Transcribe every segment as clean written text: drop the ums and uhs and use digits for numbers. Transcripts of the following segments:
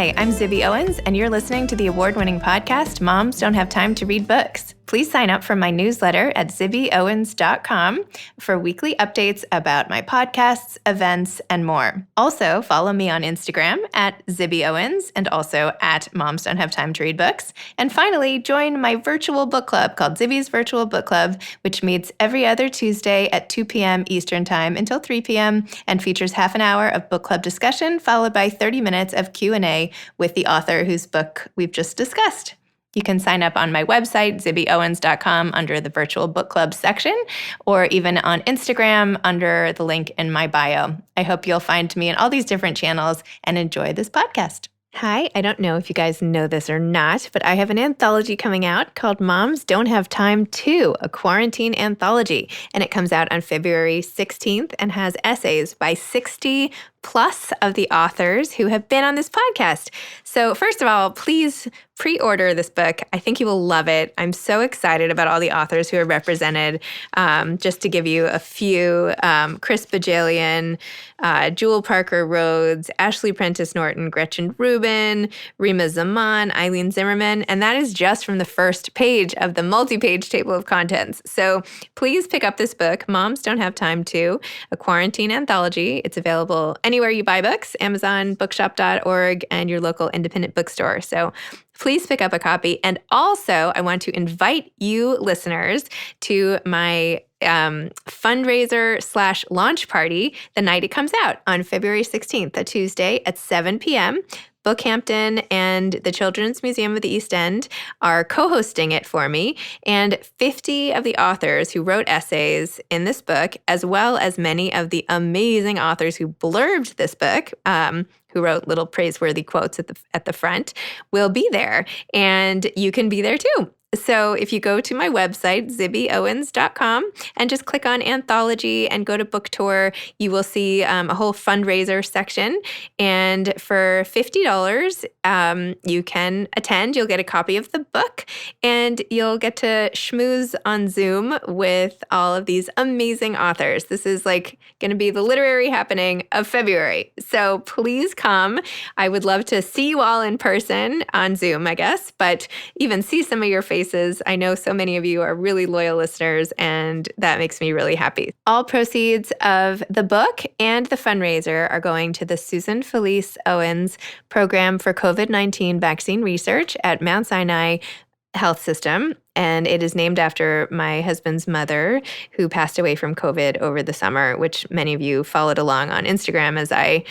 Hi, I'm Zibby Owens, and you're listening to the award-winning podcast, Moms Don't Have Time to Read Books. Please sign up for my newsletter at zibbyowens.com for weekly updates about my podcasts, events, and more. Also, follow me on Instagram at Zibby Owens and also at Moms Don't Have Time to Read Books. And finally, join my virtual book club called Zibby's Virtual Book Club, which meets every other Tuesday at 2 p.m. Eastern Time until 3 p.m. and features half an hour of book club discussion followed by 30 minutes of Q&A with the author whose book we've just discussed. You can sign up on my website, zibbyowens.com, under the Virtual Book Club section, or even on Instagram under the link in my bio. I hope you'll find me in all these different channels and enjoy this podcast. Hi, I don't know if you guys know this or not, but I have an anthology coming out called Moms Don't Have Time To, a quarantine anthology. And it comes out on February 16th and has essays by 60 plus of the authors who have been on this podcast. So first of all, please pre-order this book. I think you will love it. I'm so excited about all the authors who are represented. Just to give you a few, Chris Bajalian, Jewel Parker Rhodes, Ashley Prentice Norton, Gretchen Rubin, Rima Zaman, Eileen Zimmerman, and that is just from the first page of the multi-page table of contents. So please pick up this book, Moms Don't Have Time To, a quarantine anthology. It's available anywhere you buy books, Amazon, bookshop.org, and your local independent bookstore. So please pick up a copy. And also, I want to invite you listeners to my fundraiser / launch party the night it comes out on February 16th, a Tuesday at 7 p.m. Bookhampton and the Children's Museum of the East End are co-hosting it for me, and 50 of the authors who wrote essays in this book, as well as many of the amazing authors who blurbed this book, who wrote little praiseworthy quotes at the front, will be there, and you can be there too. So if you go to my website, zibbyowens.com, and just click on Anthology and go to Book Tour, you will see a whole fundraiser section. And for $50, you can attend. You'll get a copy of the book, and you'll get to schmooze on Zoom with all of these amazing authors. This is like going to be the literary happening of February. So please come. I would love to see you all in person on Zoom, I guess, but even see some of your faces. I know so many of you are really loyal listeners, and that makes me really happy. All proceeds of the book and the fundraiser are going to the Susan Felice Owens Program for COVID-19 Vaccine Research at Mount Sinai Health System, and it is named after my husband's mother, who passed away from COVID over the summer, which many of you followed along on Instagram as I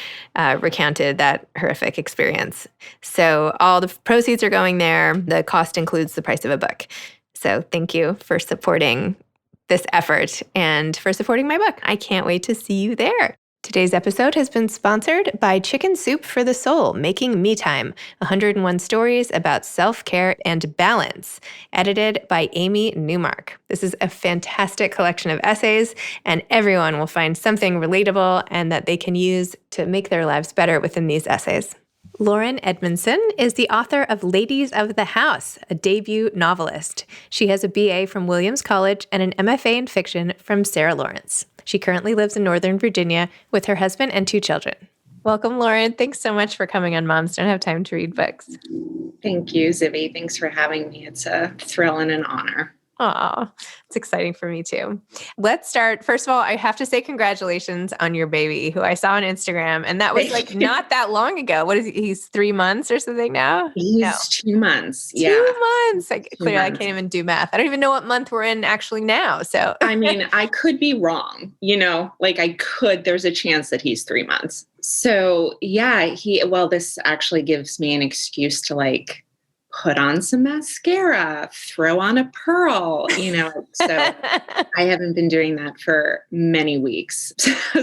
recounted that horrific experience. So all the proceeds are going there. The cost includes the price of a book. So thank you for supporting this effort and for supporting my book. I can't wait to see you there. Today's episode has been sponsored by Chicken Soup for the Soul, Making Me Time, 101 Stories About Self-Care and Balance, edited by Amy Newmark. This is a fantastic collection of essays, and everyone will find something relatable and that they can use to make their lives better within these essays. Lauren Edmondson is the author of Ladies of the House, a debut novelist. She has a BA from Williams College and an MFA in fiction from Sarah Lawrence. She currently lives in Northern Virginia with her husband and 2 children. Welcome, Lauren. Thanks so much for coming on Moms Don't Have Time to Read Books. Thank you, Zibby. Thanks for having me. It's a thrill and an honor. Aw, it's exciting for me too. Let's start. First of all, I have to say congratulations on your baby, who I saw on Instagram. And that was like not that long ago. What is he? He's 3 months or something now? He's 2 months. Yeah. 2 months. Clearly, I can't even do math. I don't even know what month we're in actually now. So, I mean, I could be wrong, there's a chance that he's 3 months. So yeah, this actually gives me an excuse to put on some mascara, throw on a pearl, so I haven't been doing that for many weeks.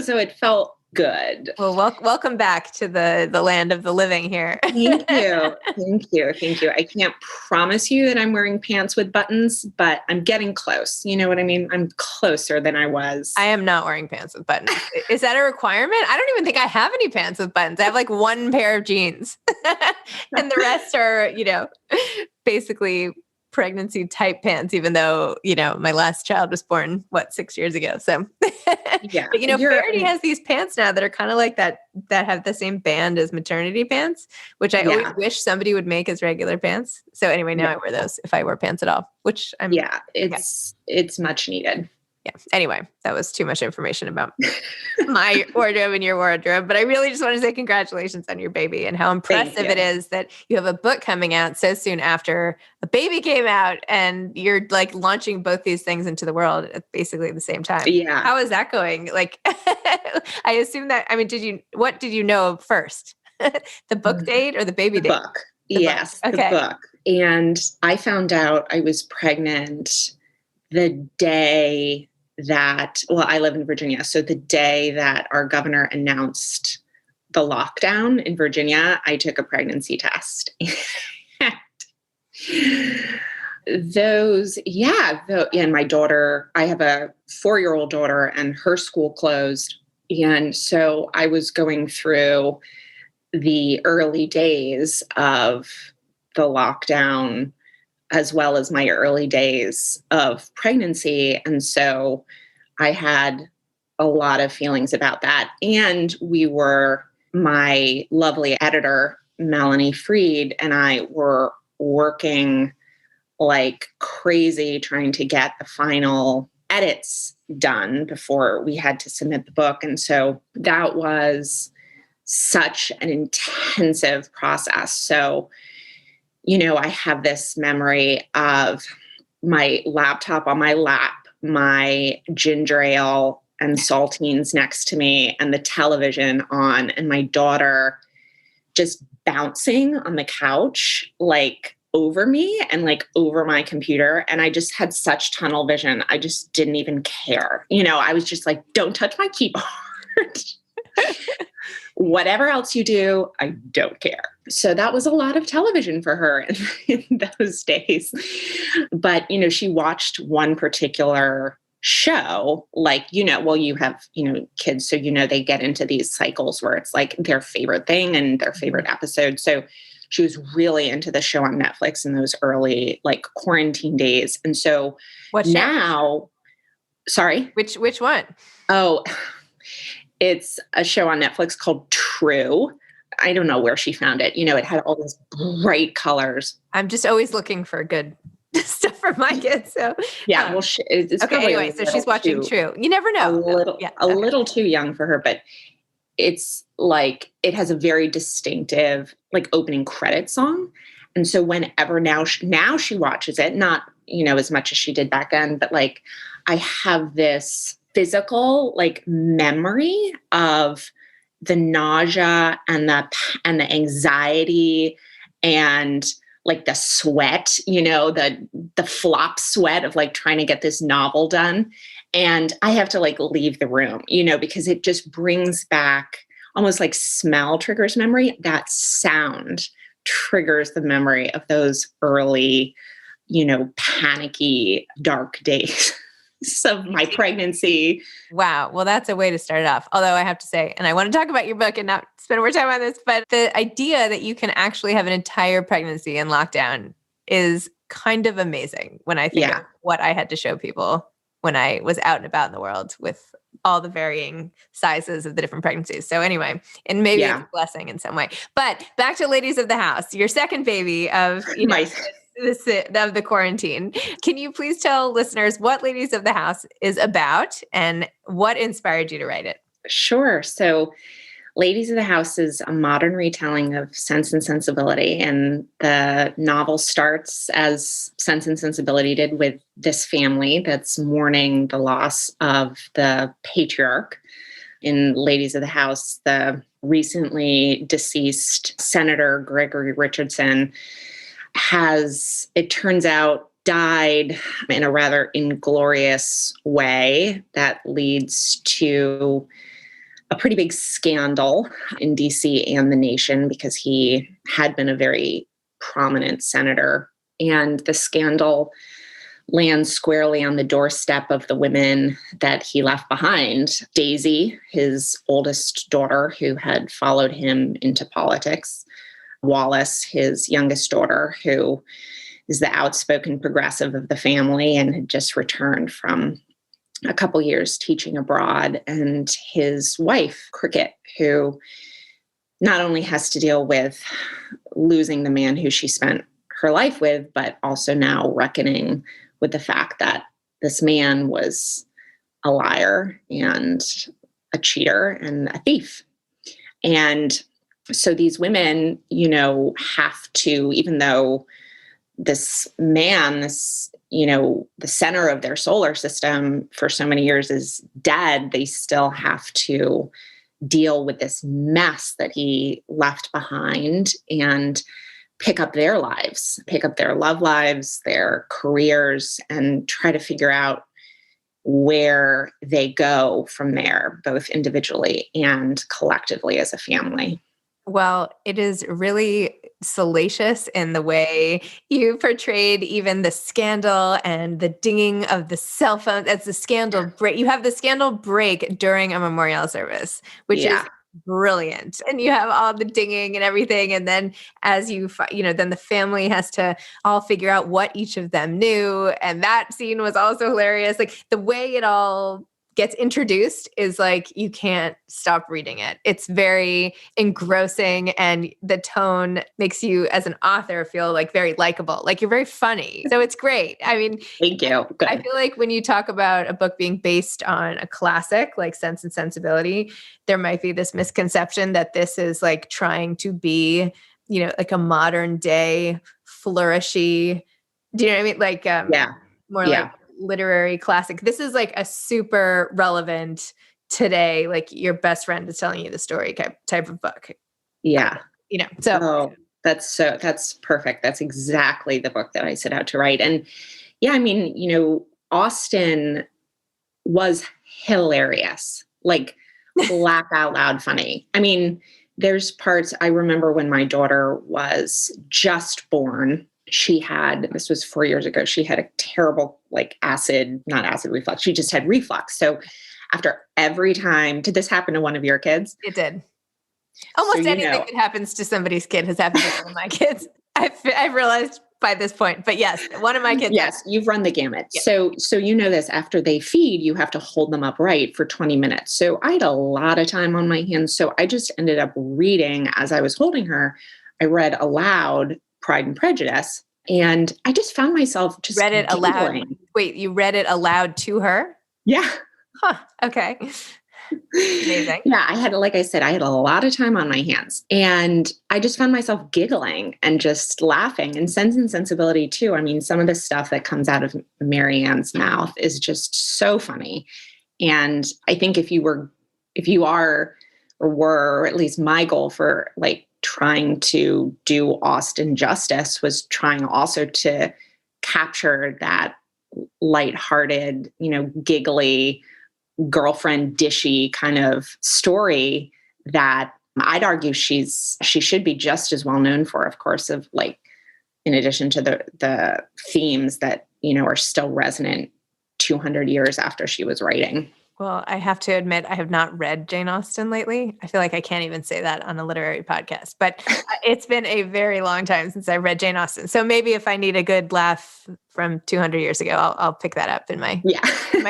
So it felt good. Well, welcome back to the land of the living here. Thank you. Thank you. Thank you. I can't promise you that I'm wearing pants with buttons, but I'm getting close. You know what I mean? I'm closer than I was. I am not wearing pants with buttons. Is that a requirement? I don't even think I have any pants with buttons. I have one pair of jeans and the rest are, basically pregnancy type pants, even though, my last child was born, 6 years ago. So, Yeah. but, Faraday has these pants now that are kind of like that have the same band as maternity pants, which I always wish somebody would make as regular pants. So anyway, now I wear those if I wear pants at all, which it's much needed. Yeah. Anyway, that was too much information about my wardrobe and your wardrobe, but I really just want to say congratulations on your baby and how impressive it is that you have a book coming out so soon after a baby came out and you're like launching both these things into the world at basically the same time. Yeah. How is that going? Like, I assume that, what did you know first? The book date or the baby date? Book. Yes. Okay. The book. And I found out I was pregnant the day that, I live in Virginia. So the day that our governor announced the lockdown in Virginia, I took a pregnancy test. And my daughter, I have a 4-year-old daughter and her school closed. And so I was going through the early days of the lockdown as well as my early days of pregnancy. And so I had a lot of feelings about that. And my lovely editor, Melanie Freed, and I were working like crazy trying to get the final edits done before we had to submit the book. And so that was such an intensive process. So I have this memory of my laptop on my lap, my ginger ale and saltines next to me, and the television on, and my daughter just bouncing on the couch, like over me and like over my computer. And I just had such tunnel vision. I just didn't even care. I was just like, don't touch my keyboard. Whatever else you do, I don't care. So that was a lot of television for her in those days. But, she watched one particular show, like, you have, kids. So, they get into these cycles where it's like their favorite thing and their favorite episode. So she was really into the show on Netflix in those early, like, quarantine days. And so what now, sorry? Which one? Oh, it's a show on Netflix called True. I don't know where she found it. It had all those bright colors. I'm just always looking for good stuff for my kids. So yeah, it's okay. Anyway, so she's watching True. You never know. A little too young for her, but it's like it has a very distinctive like opening credit song. And so whenever now she watches it, not as much as she did back then, but like I have this physical like memory of the nausea and the anxiety and like the sweat, the flop sweat of like trying to get this novel done. And I have to like leave the room, because it just brings back almost like smell triggers memory. That sound triggers the memory of those early, panicky, dark days. Of my pregnancy. Wow. Well, that's a way to start it off. Although I have to say, and I want to talk about your book and not spend more time on this, but the idea that you can actually have an entire pregnancy in lockdown is kind of amazing when I think of what I had to show people when I was out and about in the world with all the varying sizes of the different pregnancies. So anyway, and maybe it's a blessing in some way. But back to Ladies of the House, your second baby of, of the quarantine. Can you please tell listeners what Ladies of the House is about and what inspired you to write it? Sure. So Ladies of the House is a modern retelling of Sense and Sensibility. And the novel starts as Sense and Sensibility did, with this family that's mourning the loss of the patriarch. In Ladies of the House, the recently deceased Senator Gregory Richardson has, it turns out, died in a rather inglorious way that leads to a pretty big scandal in DC and the nation, because he had been a very prominent senator. And the scandal lands squarely on the doorstep of the women that he left behind. Daisy, his oldest daughter, who had followed him into politics. Wallace, his youngest daughter, who is the outspoken progressive of the family and had just returned from a couple years teaching abroad. And his wife, Cricket, who not only has to deal with losing the man who she spent her life with, but also now reckoning with the fact that this man was a liar and a cheater and a thief. And so these women, have to, even though this man, the center of their solar system for so many years is dead, they still have to deal with this mess that he left behind and pick up their lives, pick up their love lives, their careers, and try to figure out where they go from there, both individually and collectively as a family. Well, it is really salacious in the way you portrayed even the scandal and the dinging of the cell phone as the scandal break. You have the scandal break during a memorial service, which is brilliant. And you have all the dinging and everything. And then as then the family has to all figure out what each of them knew. And that scene was also hilarious. Like the way it all gets introduced is like, you can't stop reading it. It's very engrossing, and the tone makes you as an author feel like very likable, like you're very funny. So it's great. I mean, thank you. Good. I feel like when you talk about a book being based on a classic like Sense and Sensibility, there might be this misconception that this is like trying to be, like a modern day flourishy, do you know what I mean? Like, like literary classic. This is like a super relevant today, like your best friend is telling you the story type of book. Yeah. So that's perfect. That's exactly the book that I set out to write. And Austen was hilarious, like laugh out loud funny. I mean, there's parts I remember when my daughter was just born. This was 4 years ago, she had a terrible, not acid reflux. She just had reflux. So after every time, did this happen to one of your kids? It did. Almost anything that happens to somebody's kid has happened to one of my kids. I've realized by this point, but yes, one of my kids. Yes, you've run the gamut. Yeah. So this, after they feed, you have to hold them upright for 20 minutes. So I had a lot of time on my hands. So I just ended up reading as I was holding her. I read aloud Pride and Prejudice. And I just found myself just read it aloud. Wait, you read it aloud to her? Yeah. Huh. Okay. Amazing. Yeah, like I said, I had a lot of time on my hands, and I just found myself giggling and just laughing. And Sense and Sensibility too. I mean, some of the stuff that comes out of Mary Ann's mouth is just so funny. And I think if you are, or at least my goal for trying to do Austen justice was trying also to capture that lighthearted, giggly, girlfriend dishy kind of story that I'd argue she should be just as well known for, of course, in addition to the themes that, are still resonant 200 years after she was writing. Well, I have to admit, I have not read Jane Austen lately. I feel like I can't even say that on a literary podcast, but it's been a very long time since I read Jane Austen. So maybe if I need a good laugh from 200 years ago, I'll pick that up in my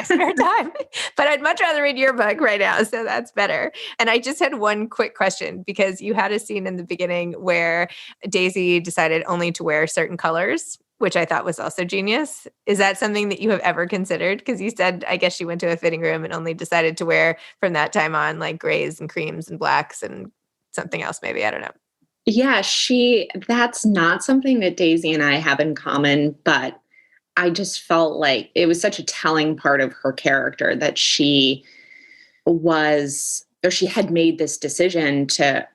spare time. But I'd much rather read your book right now. So that's better. And I just had one quick question, because you had a scene in the beginning where Daisy decided only to wear certain colors, which I thought was also genius. Is that something that you have ever considered? Because you said, I guess she went to a fitting room and only decided to wear from that time on like grays and creams and blacks and something else maybe. I don't know. Yeah, that's not something that Daisy and I have in common, but I just felt like it was such a telling part of her character that she had made this decision to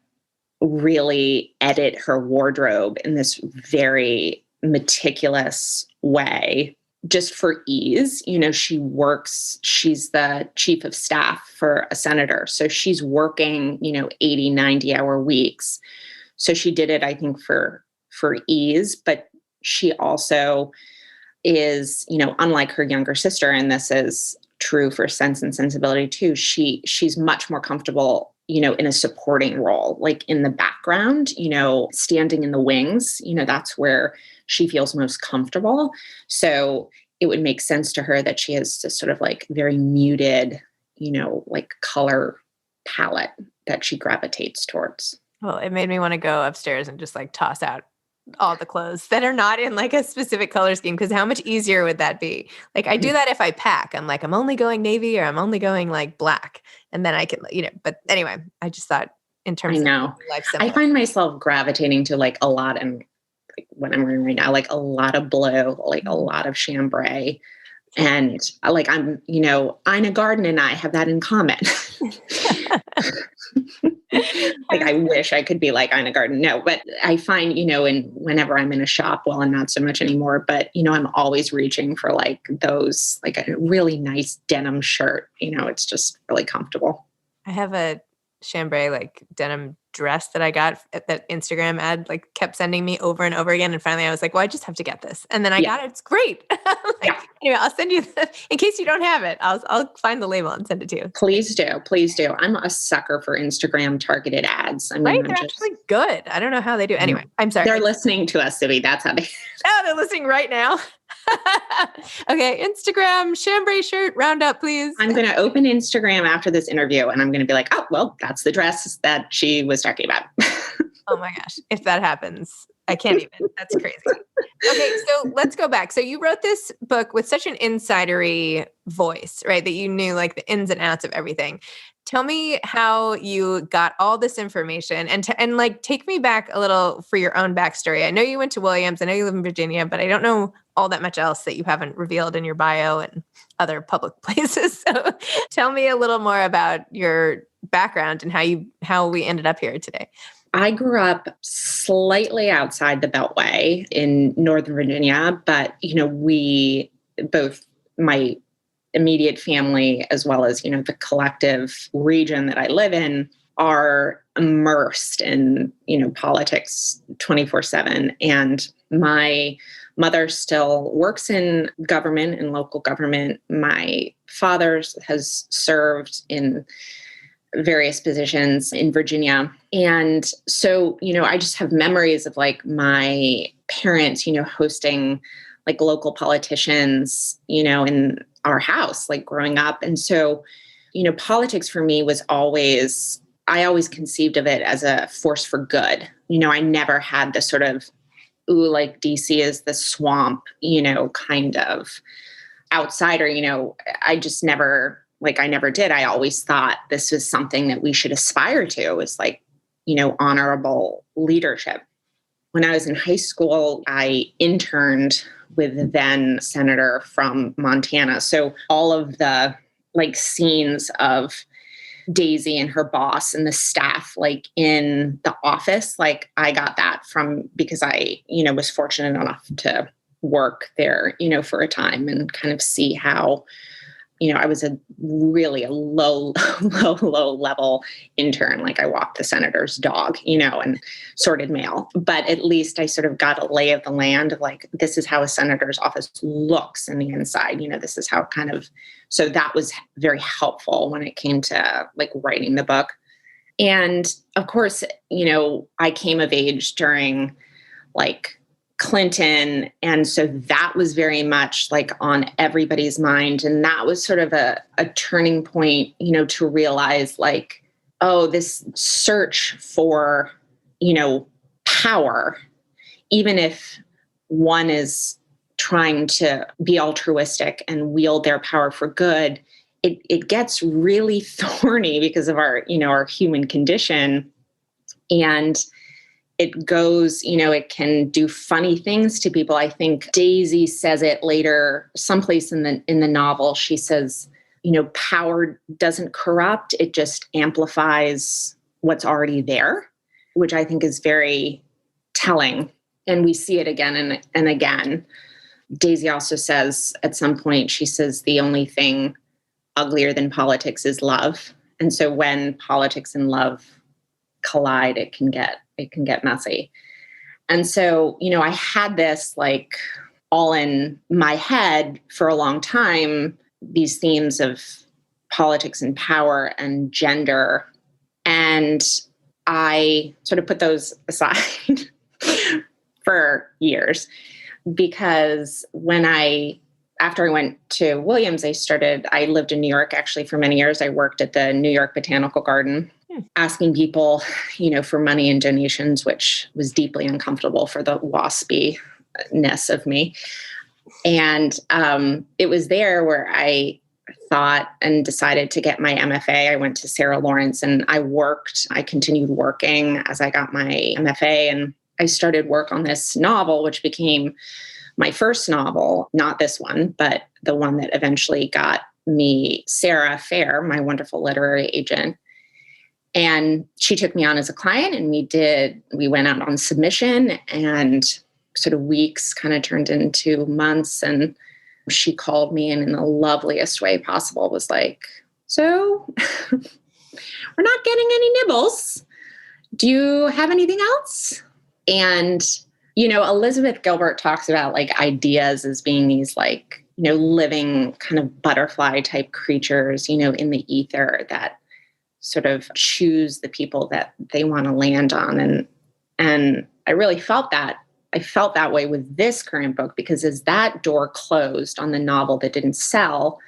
really edit her wardrobe in this very meticulous way, just for ease. She's the chief of staff for a senator. So she's working, 80, 90-hour weeks. So she did it, I think, for ease, but she also is, unlike her younger sister, and this is true for Sense and Sensibility too, she's much more comfortable, in a supporting role, like in the background, standing in the wings. That's where she feels most comfortable. So it would make sense to her that she has this sort of like very muted, like color palette that she gravitates towards. Well, it made me want to go upstairs and just like toss out all the clothes that are not in like a specific color scheme, because how much easier would that be? Like I do that if I pack. I'm like, I'm only going navy or I'm only going like black. And then I can, but anyway, I just thought in I terms of know. life I simple. find myself gravitating to like a lot, and like what I'm wearing right now, like a lot of blue, like a lot of chambray. And like Ina Garden and I have that in common. Like I wish I could be like Ina Garden. No, but I find, and whenever I'm in a shop, well, I'm not so much anymore, but I'm always reaching for like those, like a really nice denim shirt. It's just really comfortable. I have a chambray like denim dress that I got that Instagram ad like kept sending me over and over again. And finally I was like, well, I just have to get this. And then I got it. It's great. Anyway, I'll send you in case you don't have it. I'll find the label and send it to you. Please do. Please do. I'm a sucker for Instagram targeted ads. I mean, right? They're actually good. I don't know how they do. Anyway, I'm sorry. They're listening to us, Zibby. That's how they. Oh, they're listening right now. Okay, Instagram chambray shirt roundup, please. I'm going to open Instagram after this interview, and I'm going to be like, oh, well, that's the dress that she was talking about. Oh my gosh, if that happens, I can't even. That's crazy. Okay, so let's go back. So you wrote this book with such an insidery voice, right? That you knew like the ins and outs of everything. Tell me how you got all this information and like take me back a little for your own backstory. I know you went to Williams. I know you live in Virginia, but I don't know all that much else that you haven't revealed in your bio and other public places. So tell me a little more about your background and how we ended up here today. I grew up slightly outside the Beltway in Northern Virginia, but, we both, my immediate family, as well as, the collective region that I live in, are immersed in, politics 24/7. And my mother still works in government and local government. My father has served in various positions in Virginia. And so, I just have memories of like my parents, hosting like local politicians, in our house, like growing up. And so, politics for me was always, I always conceived of it as a force for good. I never had the sort of, ooh, like DC is the swamp, kind of outsider, I just never, I never did. I always thought this was something that we should aspire to, was like, honorable leadership. When I was in high school, I interned with the then senator from Montana. So all of the like scenes of Daisy and her boss and the staff like in the office, like I got that from, because I, was fortunate enough to work there, for a time and kind of see how, I was a low level intern. Like I walked the senator's dog, and sorted mail. But at least I sort of got a lay of the land of like, this is how a senator's office looks in the inside. This is how so that was very helpful when it came to like writing the book. And of course, I came of age during like Clinton. And so that was very much like on everybody's mind. And that was sort of a turning point, to realize like, oh, this search for, power, even if one is trying to be altruistic and wield their power for good, it gets really thorny because of our, our human condition. And it goes, it can do funny things to people. I think Daisy says it later, someplace in the novel. She says, power doesn't corrupt; it just amplifies what's already there, which I think is very telling. And we see it again and again. Daisy also says at some point, she says, the only thing uglier than politics is love. And so when politics and love collide, it can get messy. And so, I had this like all in my head for a long time, these themes of politics and power and gender. And I sort of put those aside for years. because after I went to Williams, I lived in New York actually for many years. I worked at the New York Botanical Garden, asking people, for money and donations, which was deeply uncomfortable for the waspiness of me. And it was there where I thought and decided to get my MFA. I went to Sarah Lawrence and I continued working as I got my MFA, and I started work on this novel, which became my first novel, not this one, but the one that eventually got me Sarah Fair, my wonderful literary agent. And she took me on as a client, and we went out on submission, and sort of weeks kind of turned into months. And she called me and in the loveliest way possible was like, so we're not getting any nibbles. Do you have anything else? And, Elizabeth Gilbert talks about like ideas as being these like, living kind of butterfly type creatures, in the ether that sort of choose the people that they want to land on. And I really felt that. I felt that way with this current book, because as that door closed on the novel that didn't sell,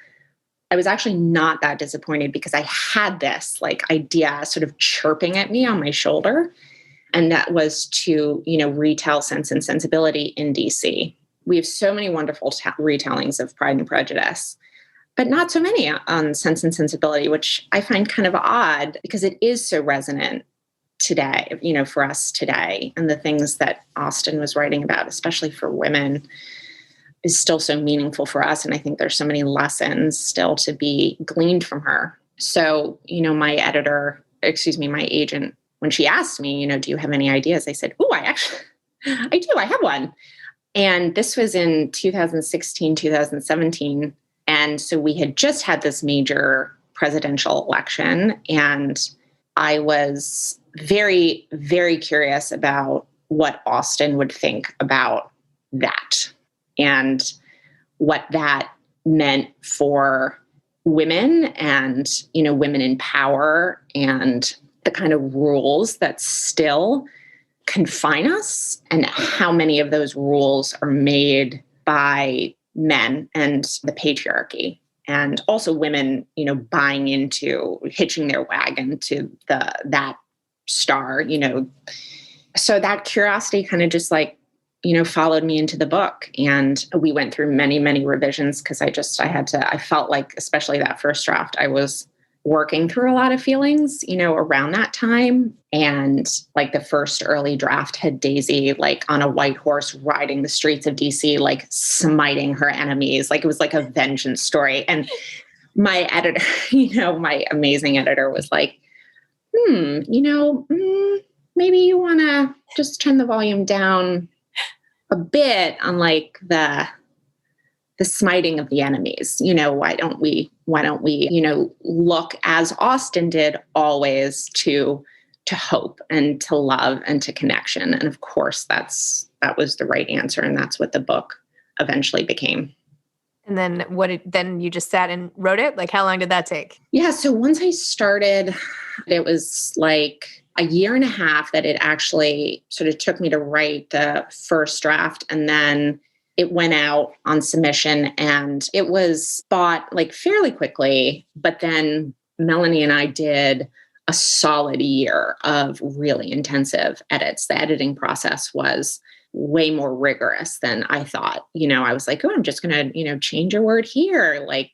I was actually not that disappointed, because I had this like idea sort of chirping at me on my shoulder. And that was to, retell Sense and Sensibility in DC. We have so many wonderful retellings of Pride and Prejudice, but not so many on Sense and Sensibility, which I find kind of odd, because it is so resonant today, for us today. And the things that Austen was writing about, especially for women, is still so meaningful for us. And I think there's so many lessons still to be gleaned from her. So, my agent, when she asked me, do you have any ideas? I said, I do. I have one. And this was in 2016, 2017. And so we had just had this major presidential election, and I was very, very curious about what Austen would think about that and what that meant for women and, women in power, and the kind of rules that still confine us, and how many of those rules are made by men and the patriarchy. And also women, buying into, hitching their wagon to that star, So that curiosity kind of just like, followed me into the book. And we went through many, many revisions, because I felt like, especially that first draft, I was working through a lot of feelings, around that time. And like the first early draft had Daisy like on a white horse riding the streets of DC, like smiting her enemies. Like it was like a vengeance story. And my editor, my amazing editor was like, maybe you want to just turn the volume down a bit on like the smiting of the enemies. Why don't we, look, as Austen did always, to hope and to love and to connection. And of course that was the right answer. And that's what the book eventually became. And then then you just sat and wrote it? Like, how long did that take? Yeah. So once I started, it was like a year and a half that it actually sort of took me to write the first draft. And then it went out on submission, and it was bought like fairly quickly. But then Melanie and I did a solid year of really intensive edits. The editing process was way more rigorous than I thought. I was like, I'm just going to, change a word here. Like,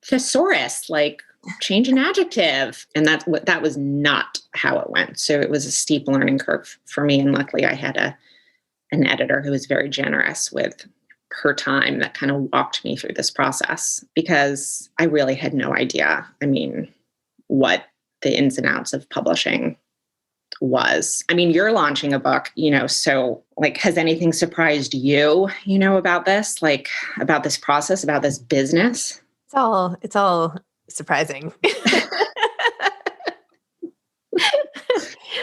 thesaurus, like change an adjective. And that was not how it went. So it was a steep learning curve for me. And luckily I had an editor who was very generous with her time that kind of walked me through this process, because I really had no idea, what the ins and outs of publishing was. You're launching a book, so like, has anything surprised you, about this, like about this process, about this business? It's all surprising.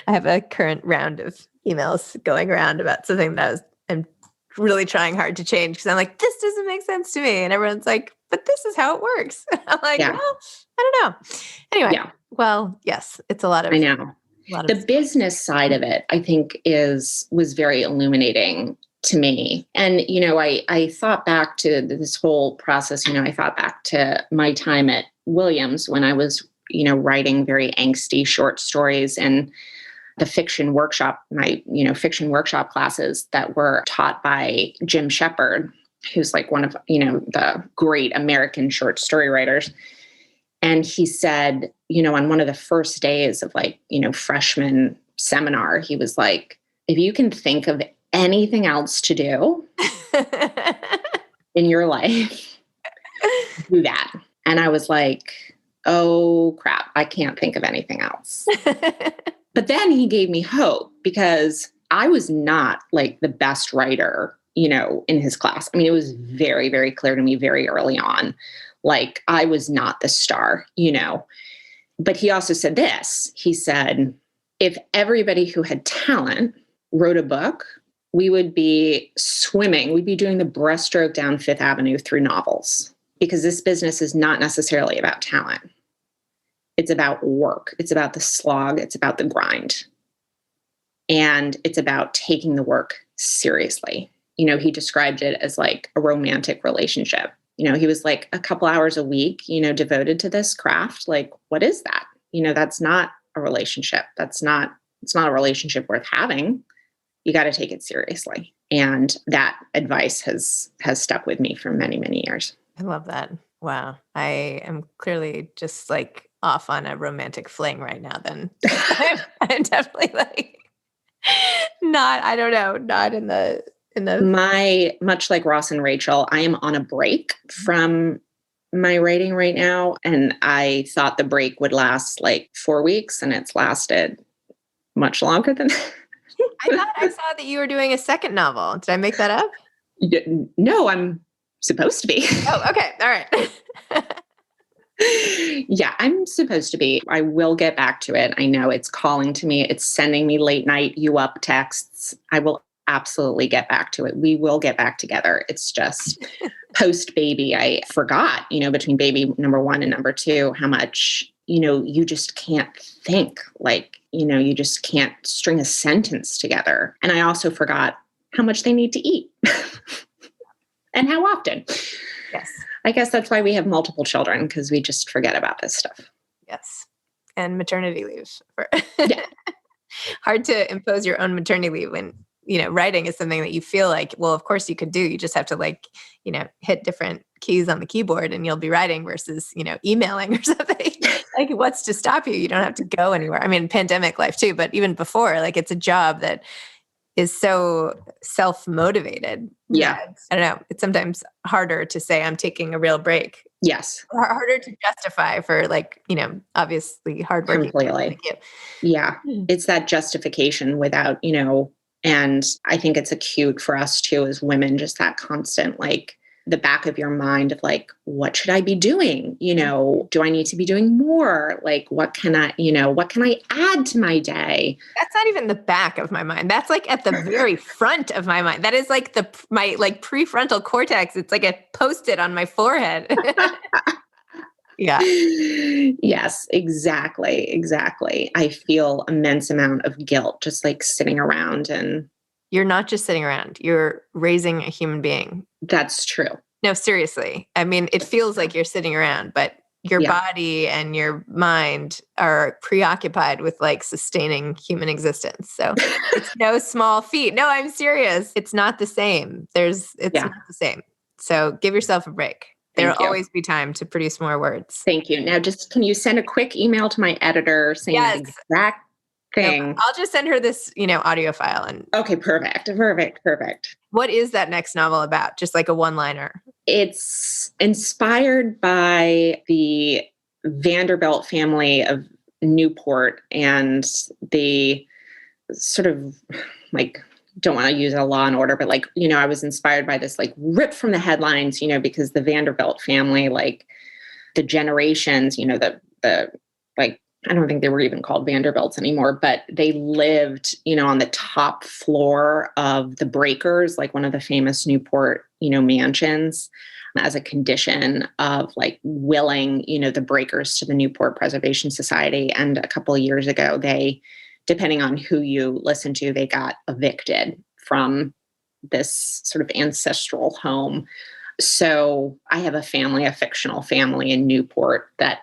I have a current round of emails going around about something that I'm really trying hard to change, because I'm like, this doesn't make sense to me. And everyone's like, but this is how it works. And I'm like, well, I don't know. Anyway, well, yes, it's a lot of... I know. The business side of it, I think, was very illuminating to me. And, I thought back to this whole process. I thought back to my time at Williams when I was, writing very angsty short stories and the fiction workshop, my, fiction workshop classes that were taught by Jim Shepard, who's like one of, the great American short story writers. And he said, on one of the first days of like, freshman seminar, he was like, if you can think of anything else to do in your life, do that. And I was like, oh crap, I can't think of anything else. But then he gave me hope because I was not like the best writer, in his class. I mean, it was very, very clear to me very early on, like I was not the star, But he also said this. He said, if everybody who had talent wrote a book, we would be swimming. We'd be doing the breaststroke down Fifth Avenue through novels, because this business is not necessarily about talent. It's about work. It's about the slog. It's about the grind. And it's about taking the work seriously. He described it as like a romantic relationship. He was like a couple hours a week, devoted to this craft. Like, what is that? That's not a relationship. It's not a relationship worth having. You got to take it seriously. And that advice has stuck with me for many, many years. I love that. Wow. I am clearly just like off on a romantic fling right now then. I'm definitely like not in the much like Ross and Rachel, I am on a break from my writing right now. And I thought the break would last like 4 weeks, and it's lasted much longer than that. I thought I saw that you were doing a second novel. Did I make that up? No, I'm supposed to be. Oh, okay. All right. Yeah, I'm supposed to be. I will get back to it. I know it's calling to me. It's sending me late night you up texts. I will absolutely get back to it. We will get back together. It's just post baby. I forgot, between baby number 1 and number 2, how much, you just can't think, like, you just can't string a sentence together. And I also forgot how much they need to eat and how often. Yes. I guess that's why we have multiple children, because we just forget about this stuff. Yes. And maternity leave. Yeah. Hard to impose your own maternity leave when, writing is something that you feel like, well, of course you could do. You just have to like, hit different keys on the keyboard and you'll be writing versus, emailing or something. Like, what's to stop you? You don't have to go anywhere. I mean, pandemic life too, but even before, like it's a job that is so self-motivated. Yeah. I don't know. It's sometimes harder to say I'm taking a real break. Yes. Or harder to justify for like, obviously hardworking. Completely. Like you. Yeah. It's that justification without, and I think it's acute for us too, as women, just that constant, like the back of your mind of like, what should I be doing? Do I need to be doing more? Like, what can I add to my day? That's not even the back of my mind. That's like at the very front of my mind. That is like my like prefrontal cortex. It's like a Post-it on my forehead. Yeah. Yes, exactly. Exactly. I feel immense amount of guilt just like sitting around. And you're not just sitting around, you're raising a human being. That's true. No, seriously. I mean, it feels like you're sitting around, but your body and your mind are preoccupied with like sustaining human existence. So it's no small feat. No, I'm serious. It's not the same. It's not the same. So give yourself a break. There'll always be time to produce more words. Thank you. Now, can you send a quick email to my editor saying the exact thing? No, I'll just send her this, audio file. And okay, perfect. What is that next novel about? Just like a one-liner. It's inspired by the Vanderbilt family of Newport and the sort of like, don't want to use a Law and Order, but like, I was inspired by this, like ripped from the headlines, because the Vanderbilt family, like the generations, the like, I don't think they were even called Vanderbilts anymore, but they lived, on the top floor of the Breakers, like one of the famous Newport, mansions, as a condition of like willing, the Breakers to the Newport Preservation Society. And a couple of years ago, depending on who you listen to, they got evicted from this sort of ancestral home. So I have a fictional family in Newport that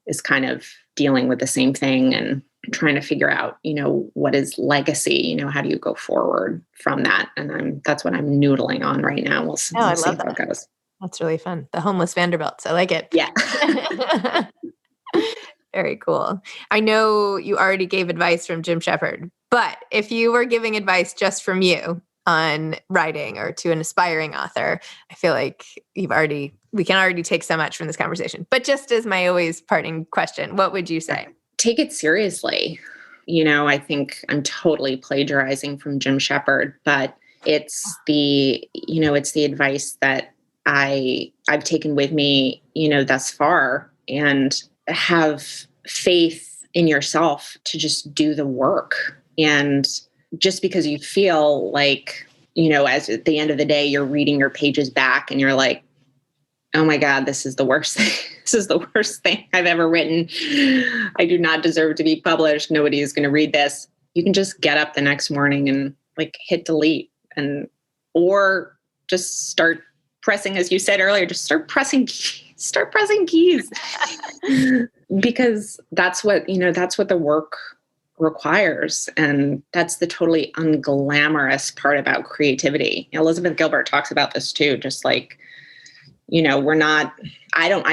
is kind of dealing with the same thing and trying to figure out, what is legacy? How do you go forward from that? And that's what I'm noodling on right now. We'll see I how love it that. goes. That's really fun. The homeless Vanderbilts. I like it. Yeah. Very cool. I know you already gave advice from Jim Shepard, but if you were giving advice just from you on writing or to an aspiring author, I feel like we can already take so much from this conversation. But just as my always parting question, what would you say? Take it seriously. I think I'm totally plagiarizing from Jim Shepard, but it's the advice that I've taken with me, thus far, and have faith in yourself to just do the work. And just because you feel like, as at the end of the day, you're reading your pages back and you're like, oh my God, this is the worst thing. This is the worst thing I've ever written. I do not deserve to be published. Nobody is going to read this. You can just get up the next morning and hit delete or just start pressing, as you said earlier, just start pressing keys because that's what the work requires. And that's the totally unglamorous part about creativity. Elizabeth Gilbert talks about this too, just I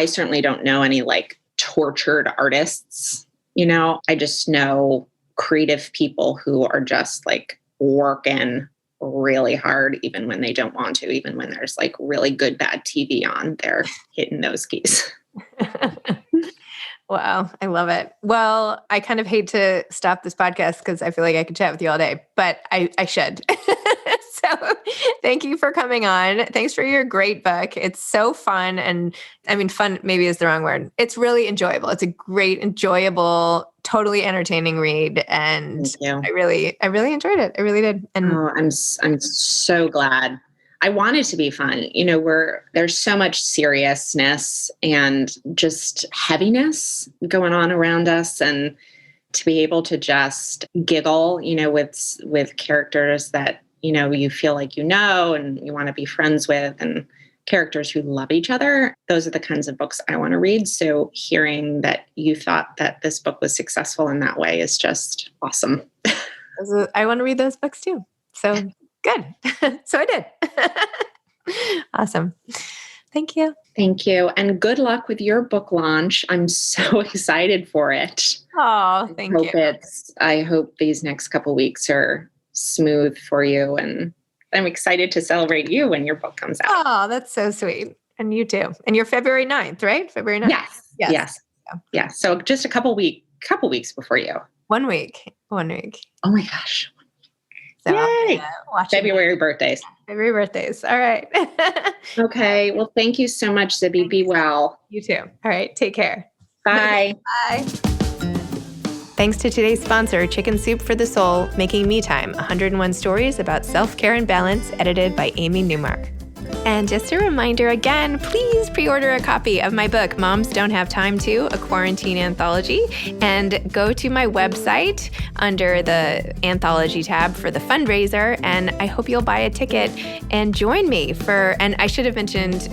certainly don't know any tortured artists, I just know creative people who are just working really hard, even when they don't want to, even when there's really good, bad TV on, they're hitting those keys. Wow. I love it. Well, I kind of hate to stop this podcast because I feel like I could chat with you all day, but I should. So thank you for coming on. Thanks for your great book. It's so fun. And fun maybe is the wrong word. It's really enjoyable. It's a great, enjoyable, totally entertaining read. And I really enjoyed it. I really did. And I'm so glad. I want it to be fun. There's so much seriousness and just heaviness going on around us, and to be able to just giggle, with characters that, you feel like, and you want to be friends with, and characters who love each other. Those are the kinds of books I want to read. So hearing that you thought that this book was successful in that way is just awesome. I want to read those books too. So good. So I did. Awesome. Thank you. Thank you. And good luck with your book launch. I'm so excited for it. Oh, thank you. I hope these next couple weeks are smooth for you. And I'm excited to celebrate you when your book comes out. Oh, that's so sweet. And you too. And you're February 9th, right? February 9th. Yes. Yeah. So just a couple weeks before you. 1 week. Oh my gosh. So yay! February birthdays. All right. Okay. Well, thank you so much, Zibby. Be well. You too. All right. Take care. Bye. Bye. Thanks to today's sponsor, Chicken Soup for the Soul, Making Me Time, 101 Stories About Self-Care and Balance, edited by Amy Newmark. And just a reminder again, please pre-order a copy of my book, Moms Don't Have Time To, a quarantine anthology, and go to my website under the anthology tab for the fundraiser. And I hope you'll buy a ticket and join me and I should have mentioned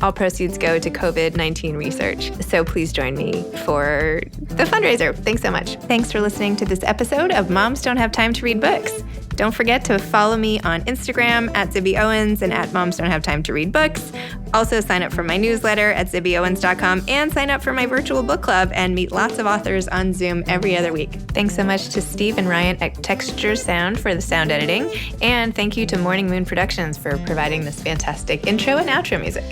all proceeds go to COVID-19 research. So please join me for the fundraiser. Thanks so much. Thanks for listening to this episode of Moms Don't Have Time to Read Books. Don't forget to follow me on Instagram at Zibby Owens and at Moms Don't Have Time to Read Books. Also sign up for my newsletter at zibbyowens.com and sign up for my virtual book club and meet lots of authors on Zoom every other week. Thanks so much to Steve and Ryan at Texture Sound for the sound editing. And thank you to Morning Moon Productions for providing this fantastic intro and outro music.